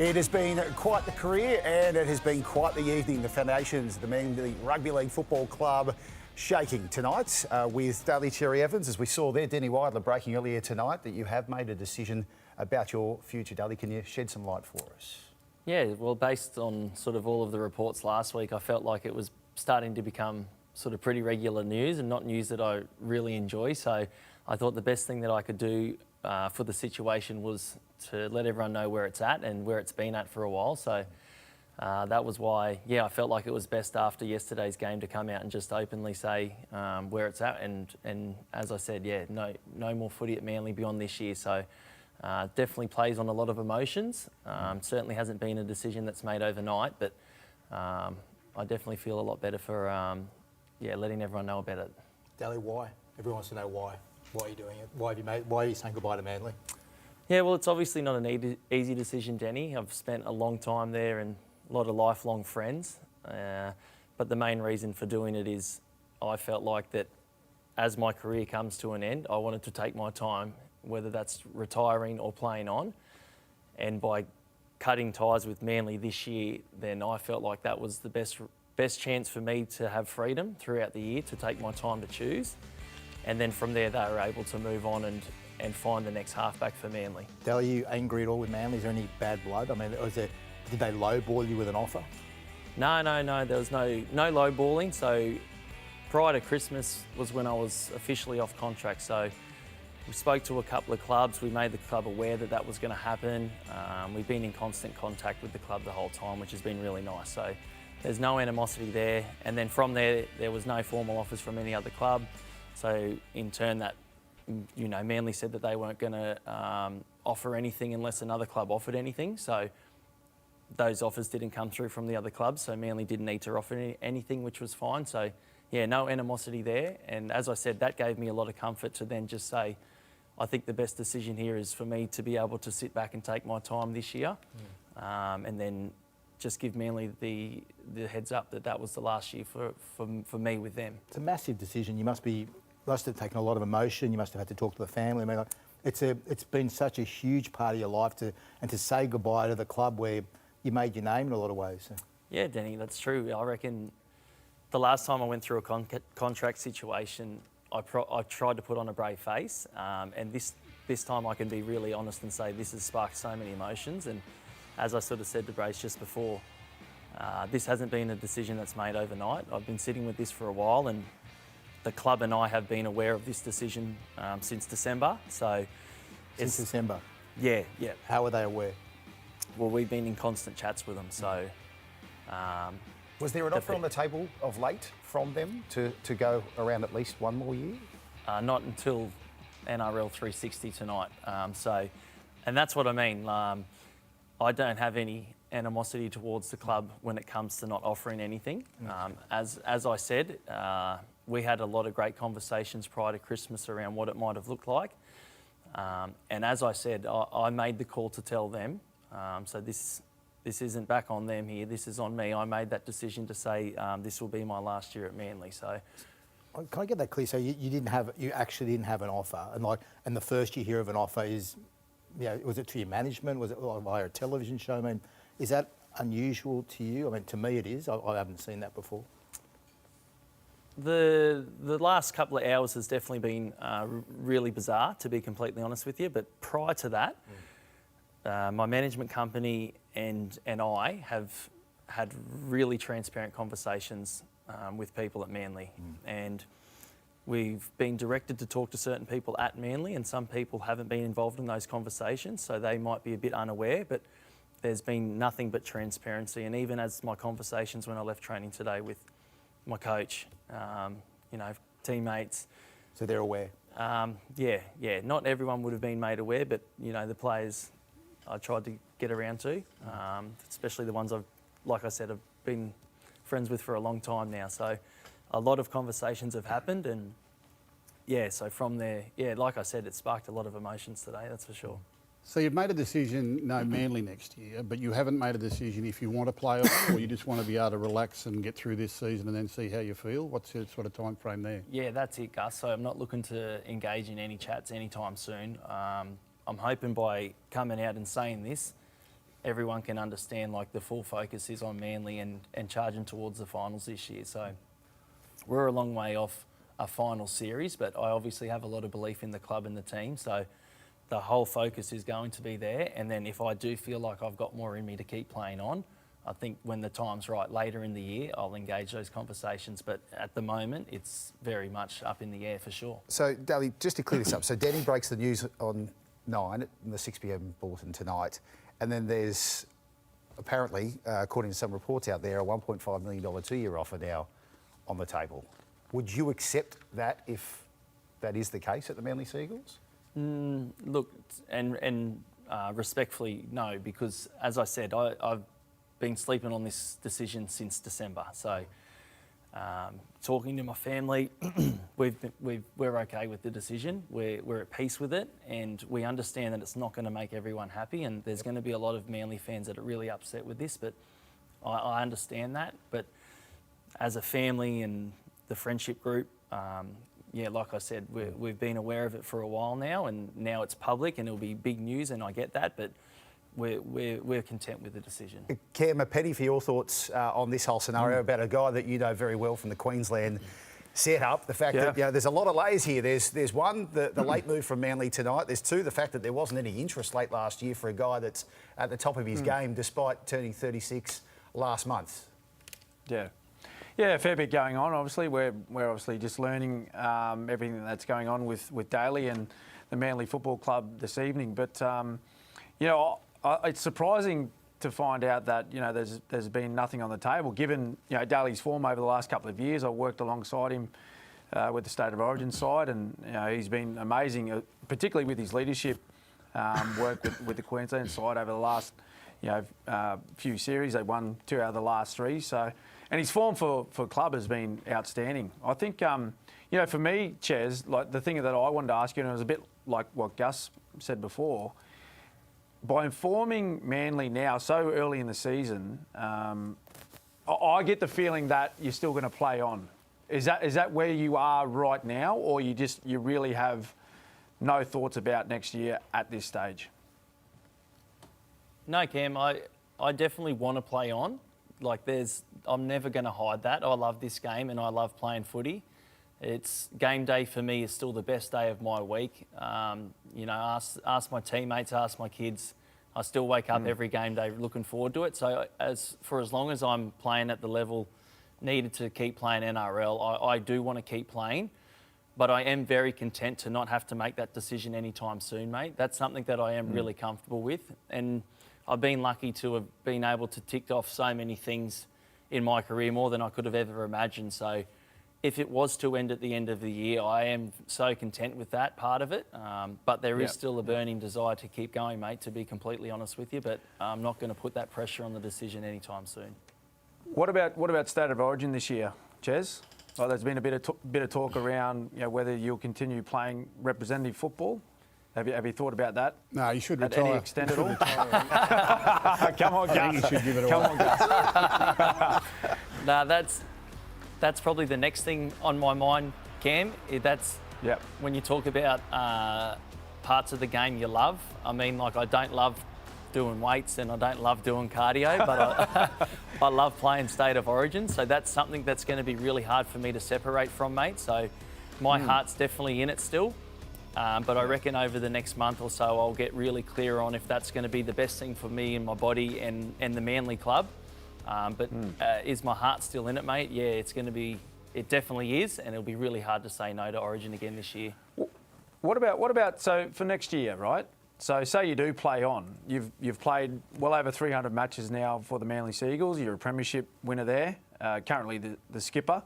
It has been quite the career and it has been quite the evening. The foundations of the Manly Rugby League Football Club shaking tonight with Daly Cherry Evans. As we saw there, Denny Weidler breaking earlier tonight that you have made a decision about your future. Daly, can you shed some light for us? Yeah, well, based on sort of all of the reports last week, I felt like it was starting to become sort of pretty regular news and not news that I really enjoy. So I thought the best thing that I could do for the situation was to let everyone know where it's at and where it's been at for a while. So that was why, I felt like it was best after yesterday's game to come out and just openly say where it's at. And as I said, no more footy at Manly beyond this year. So definitely plays on a lot of emotions. Certainly hasn't been a decision that's made overnight, but I definitely feel a lot better for letting everyone know about it. Daly, why? Everyone wants to know why. Why are you doing it? Why are you saying goodbye to Manly? Yeah, well, it's obviously not an easy decision, Denny. I've spent a long time there and a lot of lifelong friends. But the main reason for doing it is I felt like that as my career comes to an end, I wanted to take my time, whether that's retiring or playing on. And by cutting ties with Manly this year, then I felt like that was the best chance for me to have freedom throughout the year to take my time to choose. And then from there, they were able to move on and find the next halfback for Manly. Daly, are you angry at all with Manly? Is there any bad blood? I mean, did they lowball you with an offer? No. There was no lowballing. So prior to Christmas was when I was officially off contract. So we spoke to a couple of clubs. We made the club aware that that was going to happen. We've been in constant contact with the club the whole time, which has been really nice. So there's no animosity there. And then from there was no formal offers from any other club. So in turn, that Manly said that they weren't going to offer anything unless another club offered anything. So those offers didn't come through from the other clubs. So Manly didn't need to offer anything, which was fine. So no animosity there. And as I said, that gave me a lot of comfort to then just say, I think the best decision here is for me to be able to sit back and take my time this year, and then just give Manly the heads up that that was the last year for me with them. It's a massive decision. You must have taken a lot of emotion. You must have had to talk to the family. I mean, it's been such a huge part of your life to say goodbye to the club where you made your name in a lot of ways. So. Yeah, Denny, that's true. I reckon the last time I went through a contract situation, I tried to put on a brave face, and this time I can be really honest and say this has sparked so many emotions. And as I sort of said to Brace just before, this hasn't been a decision that's made overnight. I've been sitting with this for a while, and the club and I have been aware of this decision since December. So since December? Yeah. How are they aware? Well, we've been in constant chats with them. So Was there an offer on the table of late from them to go around at least one more year? Not until NRL 360 tonight. And that's what I mean. I don't have any animosity towards the club when it comes to not offering anything. As I said, we had a lot of great conversations prior to Christmas around what it might have looked like. And as I said, I made the call to tell them. So this isn't back on them here. This is on me. I made that decision to say this will be my last year at Manly. So, can I get that clear? So you actually didn't have an offer, and the first you hear of an offer is, was it to your management? Was it via a television show? I mean, is that unusual to you? I mean, to me it is. I haven't seen that before. The last couple of hours has definitely been really bizarre, to be completely honest with you. But prior to that, my management company and I have had really transparent conversations with people at Manly. And we've been directed to talk to certain people at Manly, and some people haven't been involved in those conversations, so they might be a bit unaware, but there's been nothing but transparency. And even as my conversations when I left training today with my coach, teammates. So they're aware? Yeah. Not everyone would have been made aware, but, the players I tried to get around to, especially the ones like I said, have been friends with for a long time now. So a lot of conversations have happened, and so from there, like I said, it sparked a lot of emotions today, that's for sure. So you've made a decision, no Manly next year, but you haven't made a decision if you want to play on, or you just want to be able to relax and get through this season and then see how you feel? What's your sort of time frame there? Yeah, that's it, Gus. So I'm not looking to engage in any chats anytime soon. I'm hoping by coming out and saying this, everyone can understand like the full focus is on Manly and charging towards the finals this year. So we're a long way off a final series, but I obviously have a lot of belief in the club and the team. So the whole focus is going to be there. And then if I do feel like I've got more in me to keep playing on, I think when the time's right later in the year, I'll engage those conversations. But at the moment, it's very much up in the air for sure. So, Daly, just to clear this up, so Denny breaks the news on 9 in the 6 p.m. bulletin tonight, and then there's apparently, according to some reports out there, a $1.5 million 2-year offer now on the table. Would you accept that if that is the case at the Manly Seagulls? Look, and respectfully, no, because as I said, I've been sleeping on this decision since December. So, talking to my family, we're okay with the decision. We're at peace with it, and we understand that it's not going to make everyone happy. And there's going to be a lot of Manly fans that are really upset with this, but I understand that. But as a family and the friendship group, yeah, like I said, we've been aware of it for a while now, and now it's public and it'll be big news, and I get that, but we're content with the decision. Cam, a penny for your thoughts on this whole scenario about a guy that you know very well from the Queensland setup. The fact that there's a lot of layers here. There's one, the late move from Manly tonight. There's two, the fact that there wasn't any interest late last year for a guy that's at the top of his game despite turning 36 last month. Yeah, a fair bit going on. Obviously, we're obviously just learning everything that's going on with Daly and the Manly Football Club this evening. But you know, it's surprising to find out that there's been nothing on the table. Given Daly's form over the last couple of years, I worked alongside him with the State of Origin side, and he's been amazing, particularly with his leadership work with the Queensland side over the last few series. They won 2 out of the last 3. So. And his form for club has been outstanding. I think, for me, Ches, like the thing that I wanted to ask you, and it was a bit like what Gus said before, by informing Manly now so early in the season, I get the feeling that you're still going to play on. Is that where you are right now, or you really have no thoughts about next year at this stage? No, Cam, I definitely want to play on. Like I'm never going to hide that. I love this game and I love playing footy. It's game day for me is still the best day of my week. Ask my teammates, ask my kids. I still wake up every game day looking forward to it. So as long as I'm playing at the level needed to keep playing NRL, I do want to keep playing. But I am very content to not have to make that decision anytime soon, mate. That's something that I am really comfortable with. And I've been lucky to have been able to tick off so many things in my career, more than I could have ever imagined. So if it was to end at the end of the year, I am so content with that part of it. But there is still a burning desire to keep going, mate, to be completely honest with you. But I'm not going to put that pressure on the decision anytime soon. What about State of Origin this year, Ches? Well, there's been a bit of talk around whether you'll continue playing representative football. Have you thought about that? No, you should At retire. any extent at all? Come on, Gus. I think you should give it away. Come on, Gus. No, that's probably the next thing on my mind, Cam. When you talk about parts of the game you love. I mean, like I don't love doing weights and I don't love doing cardio, but I love playing State of Origin. So that's something that's going to be really hard for me to separate from, mate. So my heart's definitely in it still. But I reckon over the next month or so, I'll get really clear on if that's going to be the best thing for me and my body and the Manly club. Is my heart still in it, mate? Yeah, it's going to be. It definitely is, and it'll be really hard to say no to Origin again this year. What about so for next year, right? So say you do play on. You've played well over 300 matches now for the Manly Seagulls. You're a premiership winner there. Currently the skipper.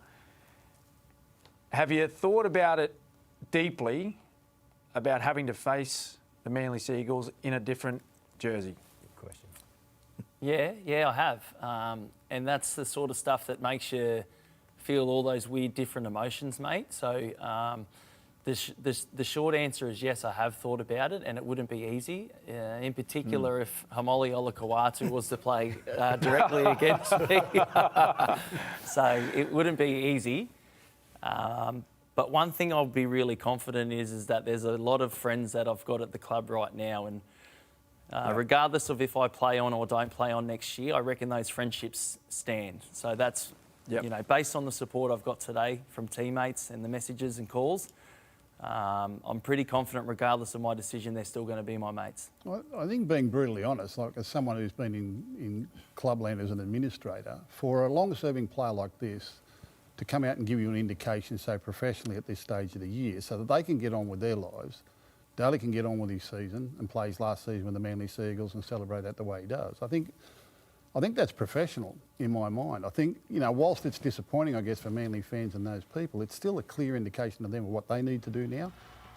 Have you thought about it deeply? About having to face the Manly Seagulls in a different jersey? Good question. Yeah, I have. And that's the sort of stuff that makes you feel all those weird different emotions, mate. So the short answer is yes, I have thought about it, and it wouldn't be easy. In particular, if Hamoli Olakau'atu was to play directly against me. So it wouldn't be easy. But one thing I'll be really confident is that there's a lot of friends that I've got at the club right now, and Regardless of if I play on or don't play on next year, I reckon those friendships stand. So that's, Yep. you know, based on the support I've got today from teammates and the messages and calls, I'm pretty confident regardless of my decision, they're still going to be my mates. I think being brutally honest, like as someone who's been in clubland as an administrator, for a long-serving player like this to come out and give you an indication so professionally at this stage of the year so that they can get on with their lives, Daly can get on with his season and play his last season with the Manly Sea Eagles and celebrate that the way he does. I think that's professional in my mind. I think, you know, whilst it's disappointing, I guess, for Manly fans and those people, it's still a clear indication to them of what they need to do now,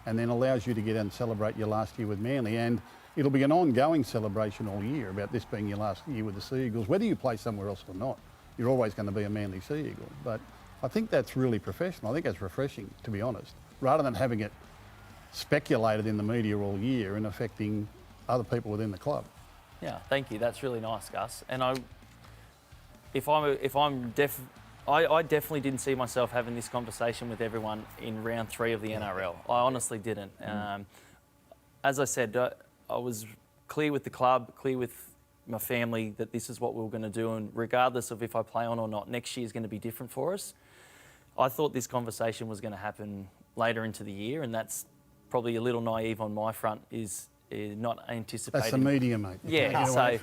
and then allows you to get out and celebrate your last year with Manly. And it'll be an ongoing celebration all year about this being your last year with the Sea Eagles. Whether you play somewhere else or not, you're always going to be a Manly Sea Eagle. But I think that's really professional. I think that's refreshing, to be honest, rather than having it speculated in the media all year and affecting other people within the club. Yeah, thank you. That's really nice, Gus. And I definitely didn't see myself having this conversation with everyone in round 3 of the NRL. I honestly didn't. As I said, I was clear with the club, clear with my family that this is what we were going to do, and regardless of if I play on or not, next year is going to be different for us. I thought this conversation was going to happen later into the year, and that's probably a little naive on my front, is not anticipating. That's the media, mate. Yeah, so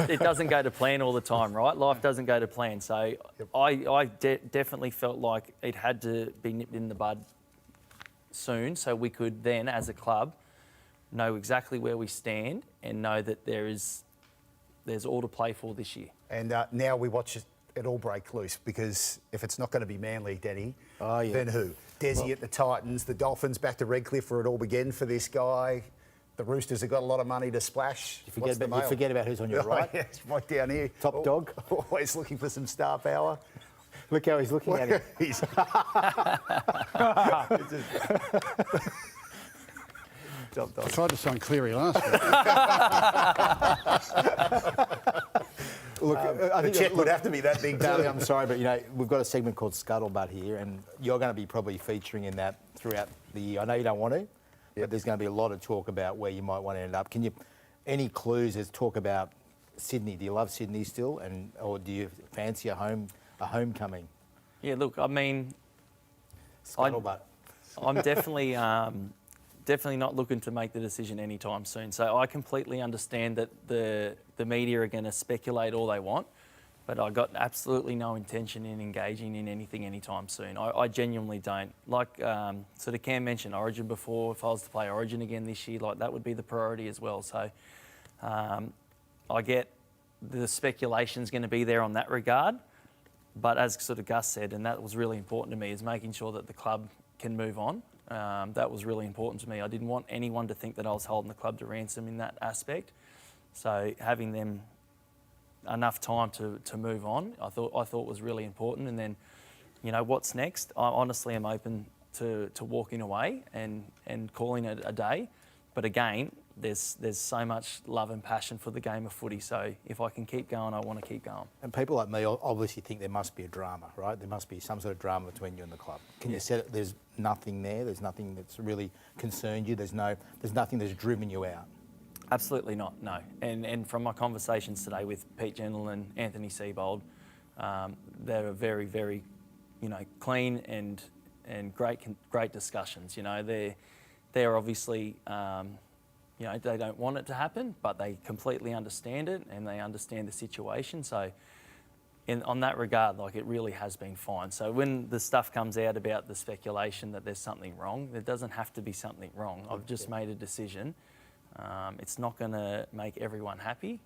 it doesn't go to plan all the time, right? Life doesn't go to plan. So I definitely felt like it had to be nipped in the bud soon, so we could then, as a club, know exactly where we stand and know that there's all to play for this year. And now we watch it all break loose, because if it's not going to be Manly, Denny, then who? Desi at the Titans, the Dolphins back to Redcliffe where it all began for this guy. The Roosters have got a lot of money to splash. You forget about who's on your right. Yeah, it's right down here. Top dog. Always looking for some star power. Look how he's looking at him. Top dog. I tried to sign Cleary last week. Look, I The think check would have to be that big. Daly, I'm sorry, but you know we've got a segment called Scuttlebutt here, and you're going to be probably featuring in that throughout the year. I know you don't want to, but there's going to be a lot of talk about where you might want to end up. Can you, any clues as talk about Sydney? Do you love Sydney still, or do you fancy a homecoming? Yeah, look, I mean, Scuttlebutt. I'm definitely definitely not looking to make the decision anytime soon. So I completely understand that the media are going to speculate all they want, but I got absolutely no intention in engaging in anything anytime soon. I genuinely don't. Like sort of Cam mentioned Origin before. If I was to play Origin again this year, like that would be the priority as well. So I get the speculation's going to be there on that regard, but as sort of Gus said, and that was really important to me, is making sure that the club can move on. That was really important to me. I didn't want anyone to think that I was holding the club to ransom in that aspect. So having them enough time to move on, I thought was really important. And then, you know, what's next? I honestly am open to walking away and calling it a day. But again, there's so much love and passion for the game of footy. So if I can keep going, I want to keep going. And people like me obviously think there must be a drama, right? There must be some sort of drama between you and the club. Can you say that there's nothing there? There's nothing that's really concerned you? There's nothing that's driven you out? Absolutely not, no. And from my conversations today with Pete Gentle and Anthony Seibold, they were very, very, you know, clean and great discussions. You know, they're obviously, you know, they don't want it to happen, but they completely understand it and they understand the situation. So on that regard, like, it really has been fine. So when the stuff comes out about the speculation that there's something wrong, there doesn't have to be something wrong. I've just made a decision. It's not going to make everyone happy,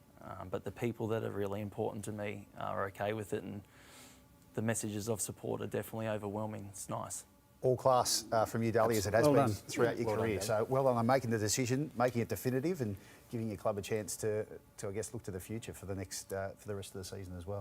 but the people that are really important to me are okay with it, and the messages of support are definitely overwhelming. It's nice. All class from you, Daly, as it has Well been done. throughout your career. So well done on making the decision, making it definitive, and giving your club a chance to I guess, look to the future for the rest of the season as well.